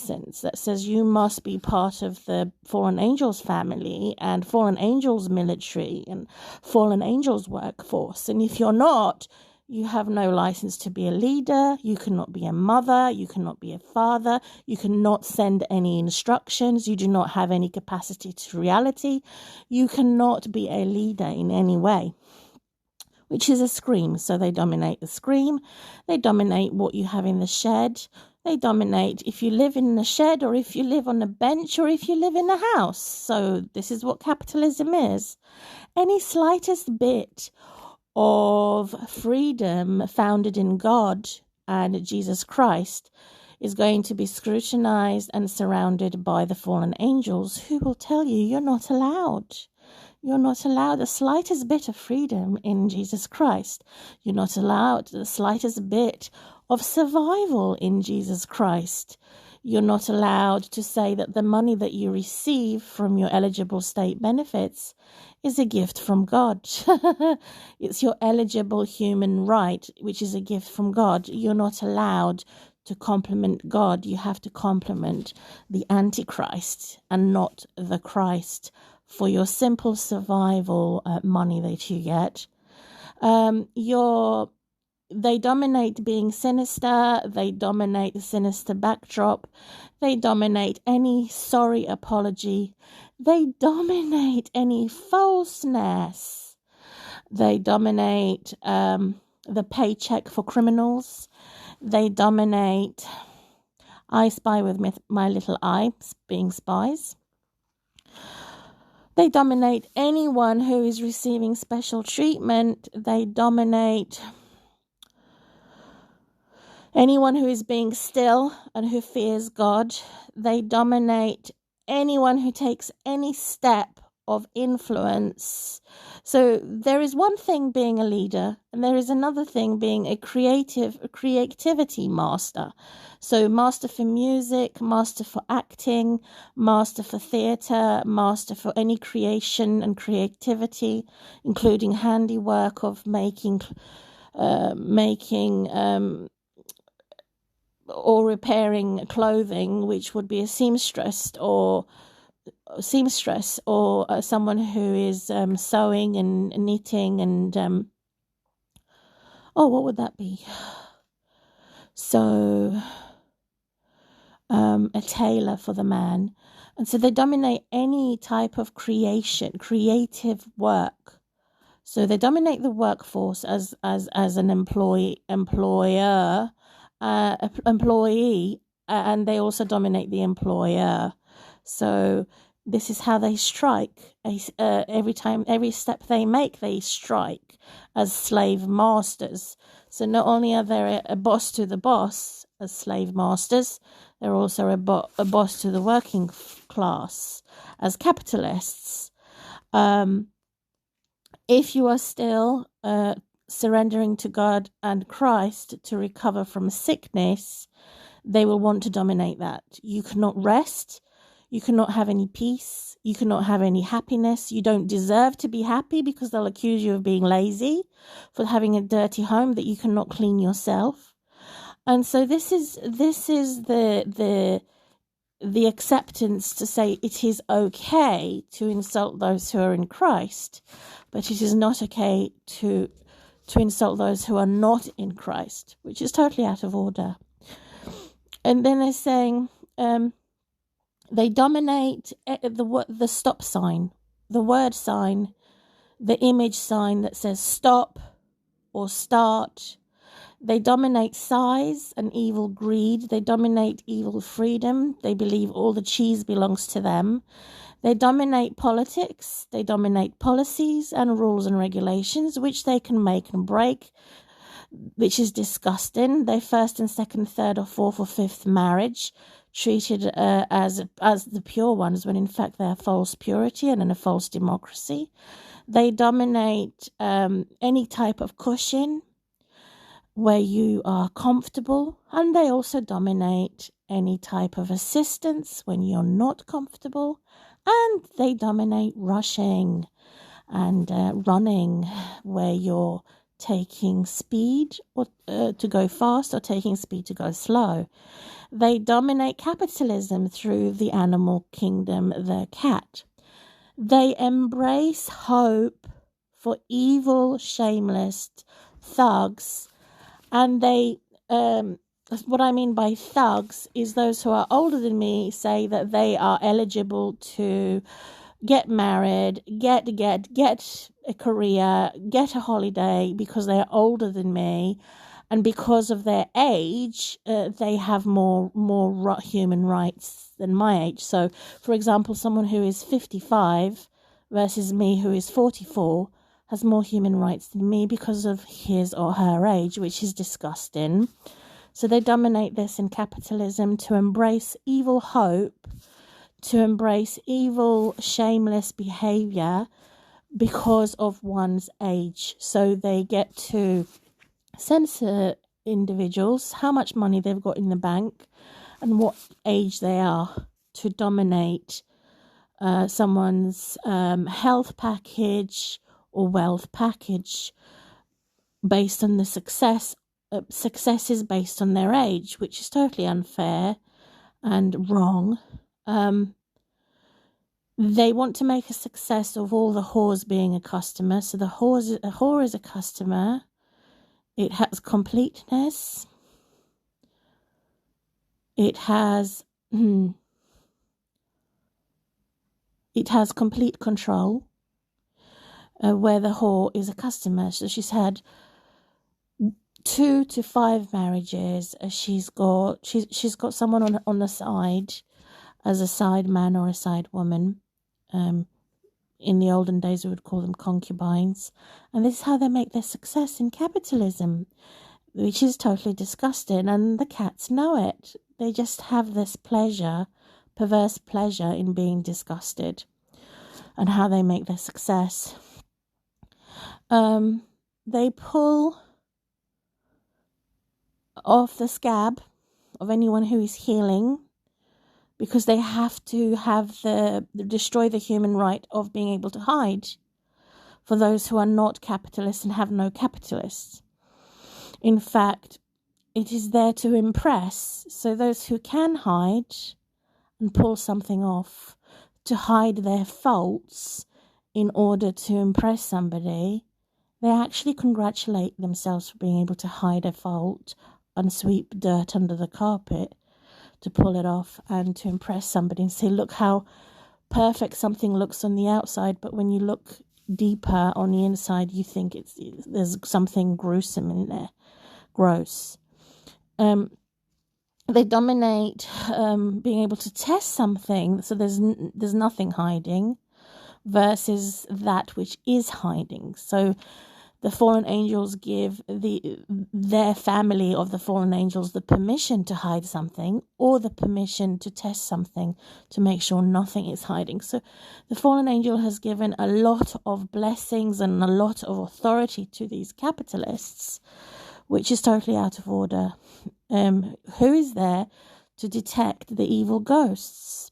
license that says you must be part of the fallen angels family and fallen angels military and fallen angels workforce. And if you're not, you have no license to be a leader. You cannot be a mother. You cannot be a father. You cannot send any instructions. You do not have any capacity to reality. You cannot be a leader in any way, which is a scream. So they dominate the scream. They dominate what you have in the shed. They dominate if you live in the shed or if you live on a bench or if you live in a house. So this is what capitalism is. Any slightest bit of freedom founded in God and Jesus Christ is going to be scrutinized and surrounded by the fallen angels, who will tell you you're not allowed. You're not allowed the slightest bit of freedom in Jesus Christ. You're not allowed the slightest bit of survival in Jesus Christ. You're not allowed to say that the money that you receive from your eligible state benefits is a gift from God. It's your eligible human right, which is a gift from God. You're not allowed to compliment God. You have to compliment the Antichrist and not the Christ for your simple survival money that you get. They dominate being sinister. They dominate the sinister backdrop. They dominate any sorry apology. They dominate any falseness. They dominate the paycheck for criminals. They dominate I spy with my little eye, being spies. They dominate anyone who is receiving special treatment. They dominate anyone who is being still and who fears God. They dominate anyone who takes any step of influence. So there is one thing being a leader, and there is another thing being a creativity master. So master for music, master for acting, master for theatre, master for any creation and creativity, including handiwork of making or repairing clothing, which would be a seamstress or someone who is sewing and knitting and what would that be? So a tailor for the man. And so they dominate any type of creative work. So they dominate the workforce as an employee, and they also dominate the employer. So this is how they strike. Every step they make, they strike as slave masters. So not only are they a boss to the boss as slave masters, they're also a boss to the working class as capitalists. If you are still surrendering to God and Christ to recover from sickness, they will want to dominate that. You cannot rest. You cannot have any peace. You cannot have any happiness. You don't deserve to be happy because they'll accuse you of being lazy, for having a dirty home that you cannot clean yourself. And so this is the acceptance to say it is okay to insult those who are in Christ, but it is not okay to insult those who are not in Christ, which is totally out of order. And then they're saying they dominate the stop sign, the word sign, the image sign that says stop or start. They dominate size and evil greed. They dominate evil freedom. They believe all the cheese belongs to them. They dominate politics. They dominate policies and rules and regulations, which they can make and break, which is disgusting. They first and second, third or fourth or fifth marriage treated as the pure ones, when in fact they are false purity and in a false democracy. They dominate any type of cushion where you are comfortable, and they also dominate any type of assistance when you're not comfortable, and they dominate rushing and running where you're taking speed or to go fast, or taking speed to go slow. They dominate capitalism through the animal kingdom, the cat. They embrace hope for evil, shameless thugs, and they what I mean by thugs is those who are older than me say that they are eligible to get married, get a career, get a holiday because they're older than me, and because of their age, they have more human rights than my age. So, for example, someone who is 55 versus me who is 44 has more human rights than me because of his or her age, which is disgusting. So they dominate this in capitalism to embrace evil hope, to embrace evil, shameless behavior because of one's age. So they get to censor individuals, how much money they've got in the bank, and what age they are, to dominate someone's health package or wealth package based on the successes based on their age, which is totally unfair and wrong. They want to make a success of all the whores being a customer. So a whore is a customer. It has completeness. It has complete control. Where the whore is a customer. So she's had 2 to 5 marriages. She's got someone on the side as a side man or a side woman. In the olden days, we would call them concubines. And this is how they make their success in capitalism, which is totally disgusting. And the cats know it. They just have this pleasure, perverse pleasure in being disgusted, and how they make their success. They pull off the scab of anyone who is healing, because they have to destroy the human right of being able to hide for those who are not capitalists and have no capitalists. In fact, it is there to impress. So those who can hide and pull something off, to hide their faults in order to impress somebody, they actually congratulate themselves for being able to hide a fault and sweep dirt under the carpet to pull it off and to impress somebody and say, look how perfect something looks on the outside, but when you look deeper on the inside, you think there's something gruesome in there, gross. They dominate being able to test something, so there's nothing hiding, versus that which is hiding. So the fallen angels give their family of the fallen angels the permission to hide something, or the permission to test something to make sure nothing is hiding. So the fallen angel has given a lot of blessings and a lot of authority to these capitalists, which is totally out of order. Who is there to detect the evil ghosts?